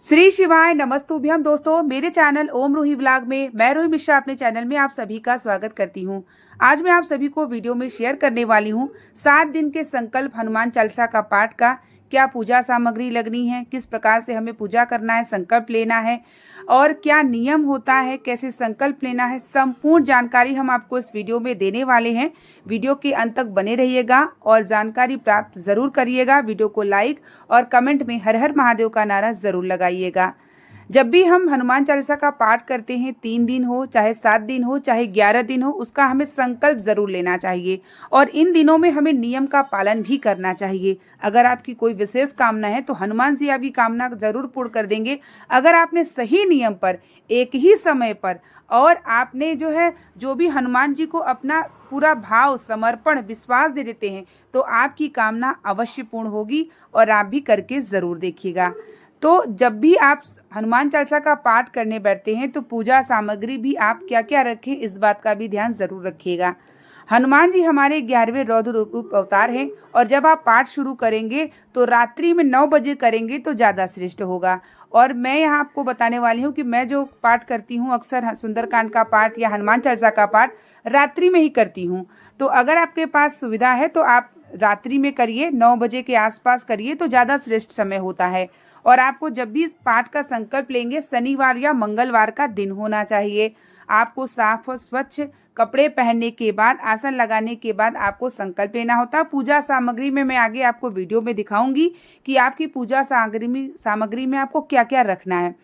श्री शिवाय नमस्तुभ्यम। दोस्तों, मेरे चैनल ओम रूही व्लॉग में मैं रूही मिश्रा अपने चैनल में आप सभी का स्वागत करती हूं। आज मैं आप सभी को वीडियो में शेयर करने वाली हूं 7 दिन के संकल्प हनुमान चालीसा का पाठ का क्या पूजा सामग्री लगनी है, किस प्रकार से हमें पूजा करना है, संकल्प लेना है और क्या नियम होता है, कैसे संकल्प लेना है, संपूर्ण जानकारी हम आपको इस वीडियो में देने वाले हैं। वीडियो के अंत तक बने रहिएगा और जानकारी प्राप्त जरूर करिएगा। वीडियो को लाइक और कमेंट में हर हर महादेव का नारा जरूर लगाइएगा। जब भी हम हनुमान चालीसा का पाठ करते हैं, 3 दिन हो चाहे 7 दिन हो चाहे 11 दिन हो, उसका हमें संकल्प जरूर लेना चाहिए और इन दिनों में हमें नियम का पालन भी करना चाहिए। अगर आपकी कोई विशेष कामना है तो हनुमान जी आपकी कामना जरूर पूर्ण कर देंगे। अगर आपने सही नियम पर, एक ही समय पर और आपने जो भी हनुमान जी को अपना पूरा भाव, समर्पण, विश्वास दे देते हैं तो आपकी कामना अवश्य पूर्ण होगी और आप भी करके जरूर देखिएगा। तो जब भी आप हनुमान चालीसा का पाठ करने बैठते हैं तो पूजा सामग्री भी आप क्या क्या रखें, इस बात का भी ध्यान जरूर रखिएगा। हनुमान जी हमारे 11वें रौद्र रूप अवतार हैं और जब आप पाठ शुरू करेंगे तो रात्रि में 9 बजे करेंगे तो ज़्यादा श्रेष्ठ होगा। और मैं यहाँ आपको बताने वाली हूँ कि मैं जो पाठ करती हूँ, अक्सर सुंदरकांड का पाठ या हनुमान चालीसा का पाठ रात्रि में ही करती हूँ। तो अगर आपके पास सुविधा है तो आप रात्रि में करिए, 9 बजे के आसपास करिए तो ज़्यादा श्रेष्ठ समय होता है। और आपको जब भी पाठ का संकल्प लेंगे, शनिवार या मंगलवार का दिन होना चाहिए। आपको साफ और स्वच्छ कपड़े पहनने के बाद, आसन लगाने के बाद आपको संकल्प लेना होता है। पूजा सामग्री में मैं आगे आपको वीडियो में दिखाऊंगी कि आपकी पूजा सामग्री में आपको क्या क्या रखना है।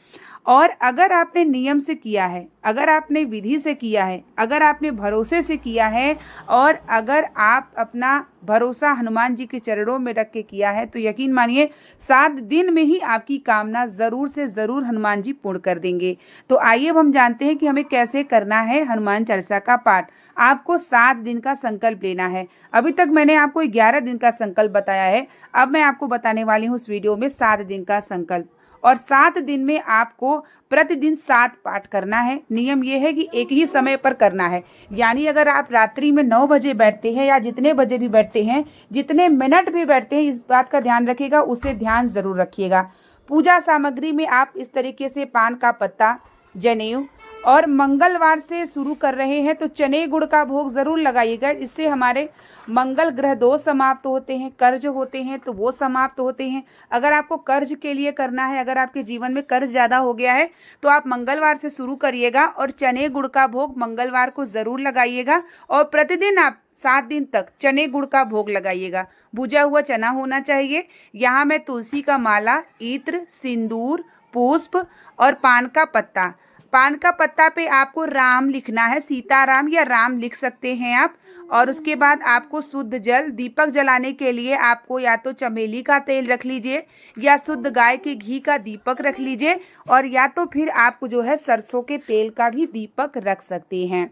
और अगर आपने नियम से किया है, अगर आपने विधि से किया है, अगर आपने भरोसे से किया है और अगर आप अपना भरोसा हनुमान जी के चरणों में रख के किया है तो यकीन मानिए 7 दिन में ही आपकी कामना ज़रूर से ज़रूर हनुमान जी पूर्ण कर देंगे। तो आइए अब हम जानते हैं कि हमें कैसे करना है हनुमान चालीसा का पाठ। आपको 7 दिन का संकल्प लेना है। अभी तक मैंने आपको 11 दिन का संकल्प बताया है, अब मैं आपको बताने वाली हूँ इस वीडियो में 7 दिन का संकल्प। और 7 दिन में आपको प्रतिदिन 7 पाठ करना है। नियम यह है कि एक ही समय पर करना है, यानी अगर आप रात्रि में 9 बजे बैठते हैं या जितने बजे भी बैठते हैं, जितने मिनट भी बैठते हैं, इस बात का ध्यान रखिएगा, उसे ध्यान जरूर रखिएगा। पूजा सामग्री में आप इस तरीके से पान का पत्ता, जनेऊ और मंगलवार से शुरू कर रहे हैं तो चने गुड़ का भोग जरूर लगाइएगा। इससे हमारे मंगल ग्रह दोष समाप्त होते हैं, कर्ज होते हैं तो वो समाप्त होते हैं। अगर आपको कर्ज के लिए करना है, अगर आपके जीवन में कर्ज ज़्यादा हो गया है तो आप मंगलवार से शुरू करिएगा और चने गुड़ का भोग मंगलवार को ज़रूर लगाइएगा और प्रतिदिन आप 7 दिन तक चने गुड़ का भोग लगाइएगा। भुजा हुआ चना होना चाहिए। यहाँ मैं तुलसी का माला, इत्र, सिंदूर, पुष्प और पान का पत्ता। पान का पत्ता पे आपको राम लिखना है, सीताराम या राम लिख सकते हैं आप। और उसके बाद आपको शुद्ध जल, दीपक जलाने के लिए आपको या तो चमेली का तेल रख लीजिए या शुद्ध गाय के घी का दीपक रख लीजिए और या तो फिर आप सरसों के तेल का भी दीपक रख सकते हैं।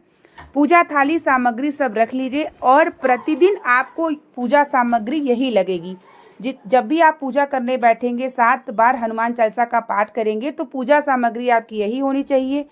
पूजा थाली सामग्री सब रख लीजिए और प्रतिदिन आपको पूजा सामग्री यही लगेगी। जब भी आप पूजा करने बैठेंगे, 7 बार हनुमान चालीसा का पाठ करेंगे तो पूजा सामग्री आपकी यही होनी चाहिए।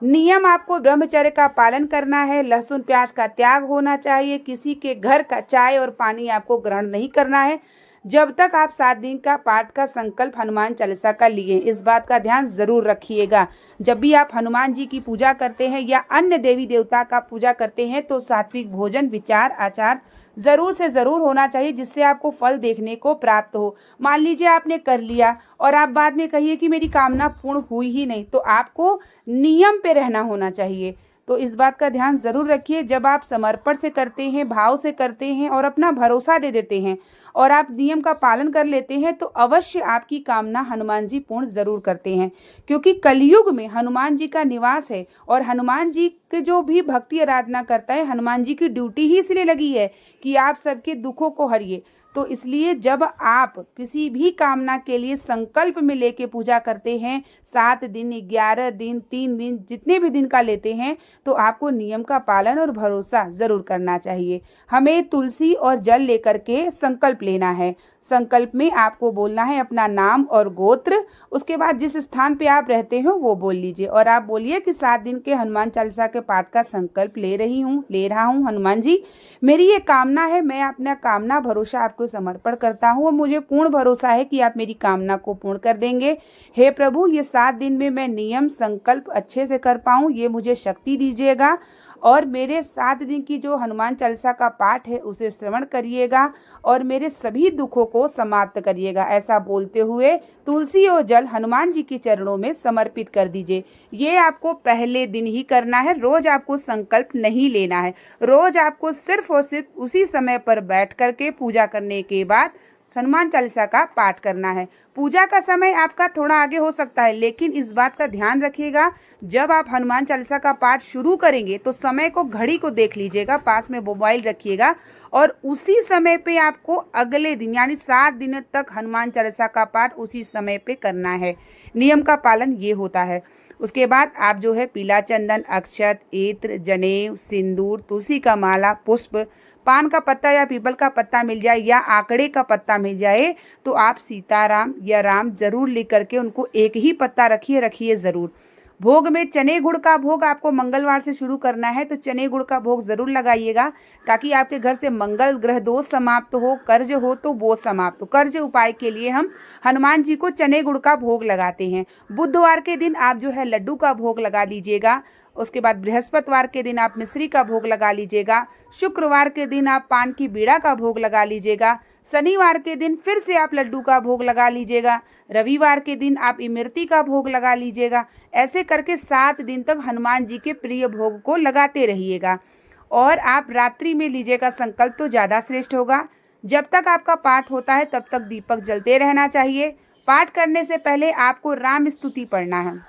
नियम आपको ब्रह्मचर्य का पालन करना है, लहसुन प्याज का त्याग होना चाहिए, किसी के घर का चाय और पानी आपको ग्रहण नहीं करना है जब तक आप 7 दिन का पाठ का संकल्प हनुमान चालीसा का लिए। इस बात का ध्यान जरूर रखिएगा। जब भी आप हनुमान जी की पूजा करते हैं या अन्य देवी देवता का पूजा करते हैं तो सात्विक भोजन, विचार, आचार जरूर से जरूर होना चाहिए जिससे आपको फल देखने को प्राप्त हो। मान लीजिए आपने कर लिया और आप बाद में कहिए कि मेरी कामना पूर्ण हुई ही नहीं, तो आपको नियम पे रहना होना चाहिए। तो इस बात का ध्यान जरूर रखिए। जब आप समर्पण से करते हैं, भाव से करते हैं और अपना भरोसा दे देते हैं और आप नियम का पालन कर लेते हैं तो अवश्य आपकी कामना हनुमान जी पूर्ण जरूर करते हैं। क्योंकि कलयुग में हनुमान जी का निवास है और हनुमान जी के जो भी भक्ति आराधना करता है, हनुमान जी की ड्यूटी ही इसलिए लगी है कि आप सबके दुखों को हरिए। तो इसलिए जब आप किसी भी कामना के लिए संकल्प में लेके पूजा करते हैं, 7 दिन, 11 दिन, 3 दिन, जितने भी दिन का लेते हैं, तो आपको नियम का पालन और भरोसा जरूर करना चाहिए। हमें तुलसी और जल लेकर के संकल्प लेना है। संकल्प में आपको बोलना है अपना नाम और गोत्र, उसके बाद जिस स्थान पे आप रहते हो वो बोल लीजिए और आप बोलिए कि 7 दिन के हनुमान चालीसा के पाठ का संकल्प ले रहा हूँ हनुमान जी, मेरी ये कामना है, मैं अपना कामना भरोसा आपको समर्पण करता हूँ और मुझे पूर्ण भरोसा है कि आप मेरी कामना को पूर्ण कर देंगे। हे प्रभु, ये 7 दिन में मैं नियम संकल्प अच्छे से कर पाऊँ, ये मुझे शक्ति दीजिएगा और मेरे 7 दिन की जो हनुमान चालीसा का पाठ है उसे श्रवण करिएगा और मेरे सभी दुखों को समाप्त करिएगा। ऐसा बोलते हुए तुलसी और जल हनुमान जी के चरणों में समर्पित कर दीजिए। ये आपको पहले दिन ही करना है, रोज आपको संकल्प नहीं लेना है। रोज आपको सिर्फ और सिर्फ उसी समय पर बैठ करके पूजा करने के बाद हनुमान चालीसा का पाठ करना है। पूजा का समय आपका थोड़ा आगे हो सकता है, लेकिन इस बात का ध्यान रखिएगा, जब आप हनुमान चालीसा का पाठ शुरू करेंगे तो समय को, घड़ी को देख लीजिएगा, पास में मोबाइल रखिएगा और उसी समय पे आपको अगले दिन यानी 7 दिन तक हनुमान चालीसा का पाठ उसी समय पे करना है। नियम का पालन ये होता है। उसके बाद आप जो है पीला चंदन, अक्षत, इत्र, जनेऊ, सिंदूर, तुलसी का माला, पुष्प, पान का पत्ता या पीपल का पत्ता मिल जाए या आंकड़े का पत्ता मिल जाए तो आप सीताराम या राम जरूर लिख करके उनको एक ही पत्ता रखिए ज़रूर। भोग में चने गुड़ का भोग आपको मंगलवार से शुरू करना है, तो चने गुड़ का भोग ज़रूर लगाइएगा ताकि आपके घर से मंगल ग्रह दोष समाप्त हो, कर्ज हो तो वो समाप्त हो। कर्ज उपाय के लिए हम हनुमान जी को चने गुड़ का भोग लगाते हैं। बुधवार के दिन आप जो है लड्डू का भोग लगा लीजिएगा। उसके बाद बृहस्पतिवार के दिन आप मिश्री का भोग लगा लीजिएगा। शुक्रवार के दिन आप पान की बीड़ा का भोग लगा लीजिएगा। शनिवार के दिन फिर से आप लड्डू का भोग लगा लीजिएगा। रविवार के दिन आप इमरती का भोग लगा लीजिएगा। ऐसे करके 7 दिन तक हनुमान जी के प्रिय भोग को लगाते रहिएगा और आप रात्रि में लीजिएगा संकल्प तो ज़्यादा श्रेष्ठ होगा। जब तक आपका पाठ होता है तब तक दीपक जलते रहना चाहिए। पाठ करने से पहले आपको राम स्तुति पढ़ना है।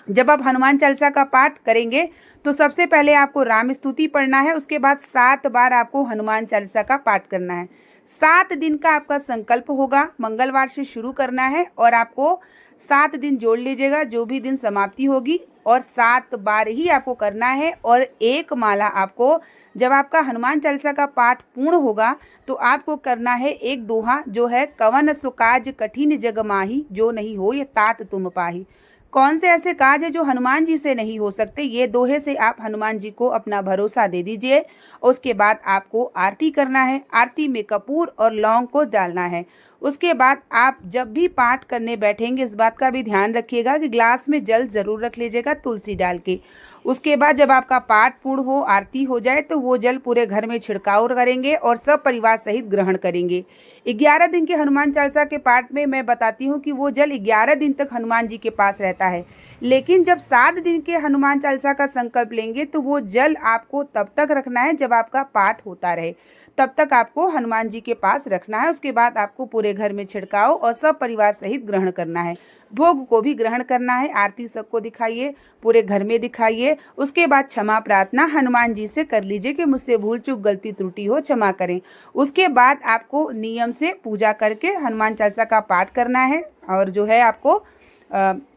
जब आप हनुमान चालीसा का पाठ करेंगे तो सबसे पहले आपको राम स्तुति पढ़ना है, उसके बाद 7 बार आपको हनुमान चालीसा का पाठ करना है। 7 दिन का आपका संकल्प होगा, मंगलवार से शुरू करना है और आपको 7 दिन जोड़ लीजिएगा, जो भी दिन समाप्ति होगी और 7 बार ही आपको करना है। और एक माला आपको, जब आपका हनुमान चालीसा का पाठ पूर्ण होगा तो आपको करना है एक दोहा जो है, कवन सुकाज कठिन जग माही, जो नहीं हो ये तात तुम पाही। कौन से ऐसे काज है जो हनुमान जी से नहीं हो सकते, ये दोहे से आप हनुमान जी को अपना भरोसा दे दीजिए। उसके बाद आपको आरती करना है। आरती में कपूर और लौंग को डालना है। उसके बाद आप जब भी पाठ करने बैठेंगे इस बात का भी ध्यान रखिएगा कि ग्लास में जल जरूर रख लीजिएगा तुलसी डाल के। उसके बाद जब आपका पाठ पूर्ण हो, आरती हो जाए तो वो जल पूरे घर में छिड़काव करेंगे और सब परिवार सहित ग्रहण करेंगे। 11 दिन के हनुमान चालीसा के पाठ में मैं बताती हूँ कि वो जल 11 दिन तक हनुमान जी के पास रहता है, लेकिन जब 7 दिन के हनुमान चालीसा का संकल्प लेंगे तो वो जल आपको तब तक रखना है जब आपका पाठ होता रहे, तब तक आपको हनुमान जी के पास रखना है। उसके बाद आपको पूरे घर में छिड़काव और सब परिवार सहित ग्रहण करना है। भोग को भी ग्रहण करना है। आरती सबको दिखाइए, पूरे घर में दिखाइए। उसके बाद क्षमा प्रार्थना हनुमान जी से कर लीजिए कि मुझसे भूल चूक गलती त्रुटि हो क्षमा करें। उसके बाद आपको नियम से पूजा करके हनुमान चालीसा का पाठ करना है और जो है आपको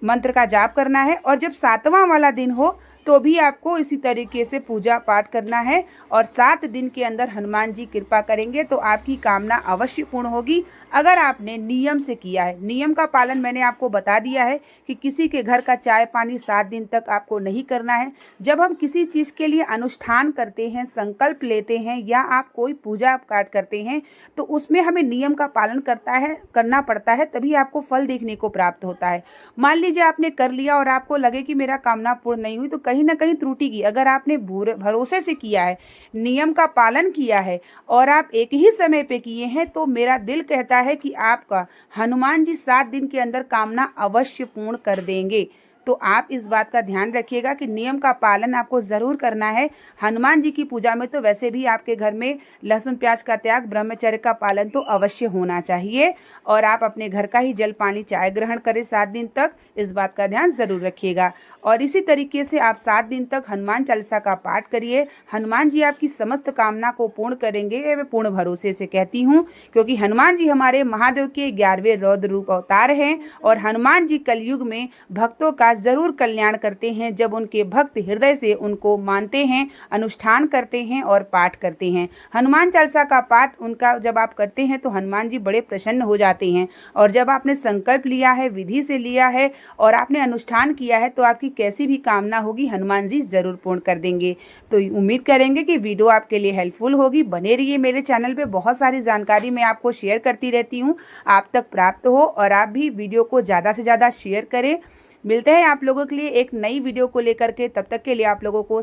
मंत्र का जाप करना है। और जब 7वां वाला दिन हो तो भी आपको इसी तरीके से पूजा पाठ करना है और 7 दिन के अंदर हनुमान जी कृपा करेंगे तो आपकी कामना अवश्य पूर्ण होगी, अगर आपने नियम से किया है। नियम का पालन मैंने आपको बता दिया है कि किसी के घर का चाय पानी 7 दिन तक आपको नहीं करना है। जब हम किसी चीज़ के लिए अनुष्ठान करते हैं, संकल्प लेते हैं या आप कोई पूजा पाठ करते हैं तो उसमें हमें नियम का पालन करना पड़ता है, तभी आपको फल देखने को प्राप्त होता है। मान लीजिए आपने कर लिया और आपको लगे कि मेरा कामना पूर्ण नहीं हुई तो कहीं ना कहीं त्रुटि की। अगर आपने भरोसे से किया है, नियम का पालन किया है और आप एक ही समय पे किए हैं तो मेरा दिल कहता है कि आपका हनुमान जी 7 दिन के अंदर कामना अवश्य पूर्ण कर देंगे। तो आप इस बात का ध्यान रखिएगा कि नियम का पालन आपको ज़रूर करना है। हनुमान जी की पूजा में तो वैसे भी आपके घर में लहसुन प्याज का त्याग, ब्रह्मचर्य का पालन तो अवश्य होना चाहिए और आप अपने घर का ही जल पानी चाय ग्रहण करें 7 दिन तक, इस बात का ध्यान ज़रूर रखिएगा। और इसी तरीके से आप 7 दिन तक हनुमान चालीसा का पाठ करिए। हनुमान जी आपकी समस्त कामना को पूर्ण करेंगे, ये मैं पूर्ण भरोसे से कहती हूँ, क्योंकि हनुमान जी हमारे महादेव के 11वें रौद्र रूप अवतार हैं और हनुमान जी कलयुग में भक्तों का का ज़रूर कल्याण करते हैं जब उनके भक्त हृदय से उनको मानते हैं, अनुष्ठान करते हैं और पाठ करते हैं। हनुमान चालीसा का पाठ उनका जब आप करते हैं तो हनुमान जी बड़े प्रसन्न हो जाते हैं। और जब आपने संकल्प लिया है, विधि से लिया है और आपने अनुष्ठान किया है तो आपकी कैसी भी कामना होगी हनुमान जी ज़रूर पूर्ण कर देंगे। तो उम्मीद करेंगे कि वीडियो आपके लिए हेल्पफुल होगी। बने रहिए मेरे चैनल पे, बहुत सारी जानकारी मैं आपको शेयर करती रहती हूँ, आप तक प्राप्त हो और आप भी वीडियो को ज़्यादा से ज़्यादा शेयर करें। मिलते हैं आप लोगों के लिए एक नई वीडियो को लेकर के, तब तक के लिए आप लोगों को